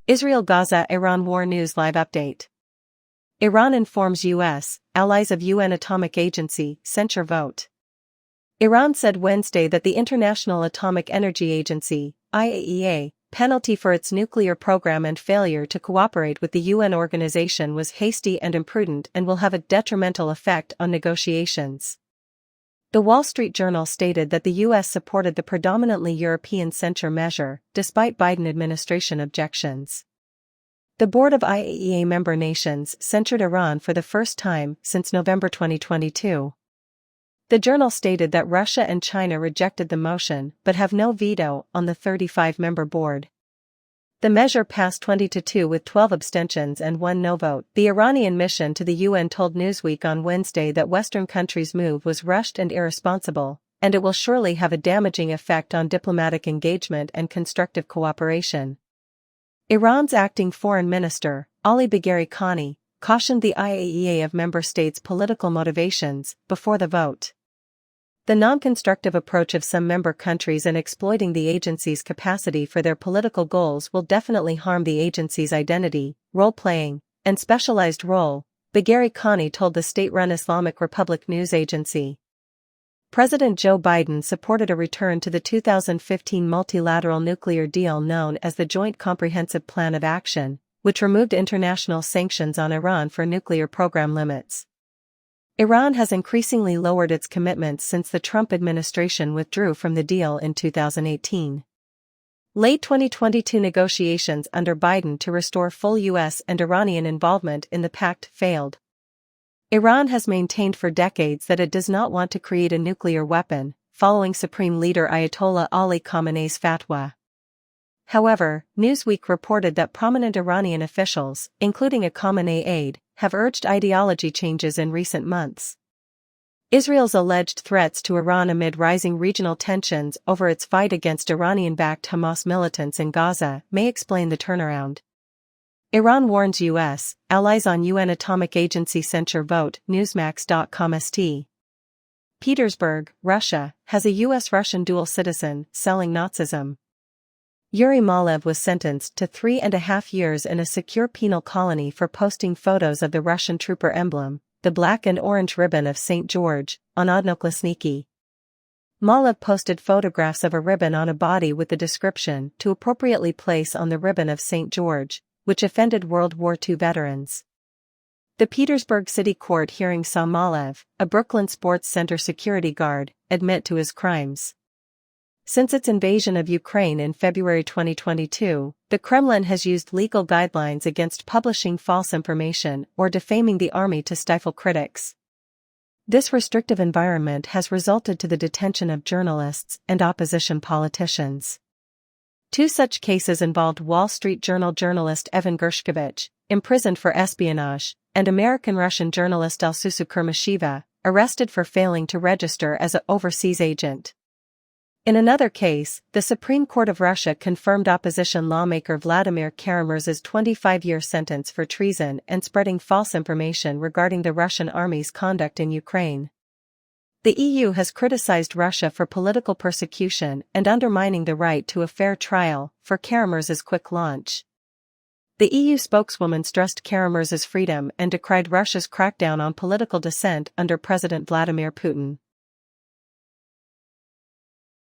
Israel-Gaza Iran War News Live Update. Iran informs U.S. allies of UN Atomic Agency censure vote. Iran said Wednesday that the International Atomic Energy Agency, IAEA, penalty for its nuclear program and failure to cooperate with the UN organization was hasty and imprudent and will have a detrimental effect on negotiations. The Wall Street Journal stated that the U.S. supported the predominantly European censure measure, despite Biden administration objections. The board of IAEA member nations censured Iran for the first time since November 2022. The journal stated that Russia and China rejected the motion but have no veto on the 35-member board. The measure passed 20-2 with 12 abstentions and 1 no vote. The Iranian mission to the UN told Newsweek on Wednesday that Western countries' move was rushed and irresponsible, and it will surely have a damaging effect on diplomatic engagement and constructive cooperation. Iran's acting foreign minister, Ali Bagheri Khani, cautioned the IAEA of member states' political motivations before the vote. The non-constructive approach of some member countries in exploiting the agency's capacity for their political goals will definitely harm the agency's identity, role-playing, and specialized role, Bagheri Khani told the state-run Islamic Republic news agency. President Joe Biden supported a return to the 2015 multilateral nuclear deal known as the Joint Comprehensive Plan of Action, which removed international sanctions on Iran for nuclear program limits. Iran has increasingly lowered its commitments since the Trump administration withdrew from the deal in 2018. Late 2022 negotiations under Biden to restore full U.S. and Iranian involvement in the pact failed. Iran has maintained for decades that it does not want to create a nuclear weapon, following Supreme Leader Ayatollah Ali Khamenei's fatwa. However, Newsweek reported that prominent Iranian officials, including a Khamenei aide, have urged ideology changes in recent months. Israel's alleged threats to Iran amid rising regional tensions over its fight against Iranian-backed Hamas militants in Gaza may explain the turnaround. Iran warns U.S. allies on UN Atomic Agency censure vote. Newsmax.com St. Petersburg, Russia, has a U.S.-Russian dual citizen selling Nazism. Yuri Malev was sentenced to 3.5 years in a secure penal colony for posting photos of the Russian trooper emblem, the black and orange ribbon of St. George, on Odnoklassniki. Malev posted photographs of a ribbon on a body with the description to appropriately place on the ribbon of St. George, which offended World War II veterans. The Petersburg City Court hearing saw Malev, a Brooklyn Sports Center security guard, admit to his crimes. Since its invasion of Ukraine in February 2022, the Kremlin has used legal guidelines against publishing false information or defaming the army to stifle critics. This restrictive environment has resulted to the detention of journalists and opposition politicians. 2 such cases involved Wall Street Journal journalist Evan Gershkovich, imprisoned for espionage, and American-Russian journalist Elsusu Kurmashiva, arrested for failing to register as an overseas agent. In another case, the Supreme Court of Russia confirmed opposition lawmaker Vladimir Kara-Murz's 25-year sentence for treason and spreading false information regarding the Russian army's conduct in Ukraine. The EU has criticized Russia for political persecution and undermining the right to a fair trial for Kara-Murz's quick launch. The EU spokeswoman stressed Kara-Murz's freedom and decried Russia's crackdown on political dissent under President Vladimir Putin.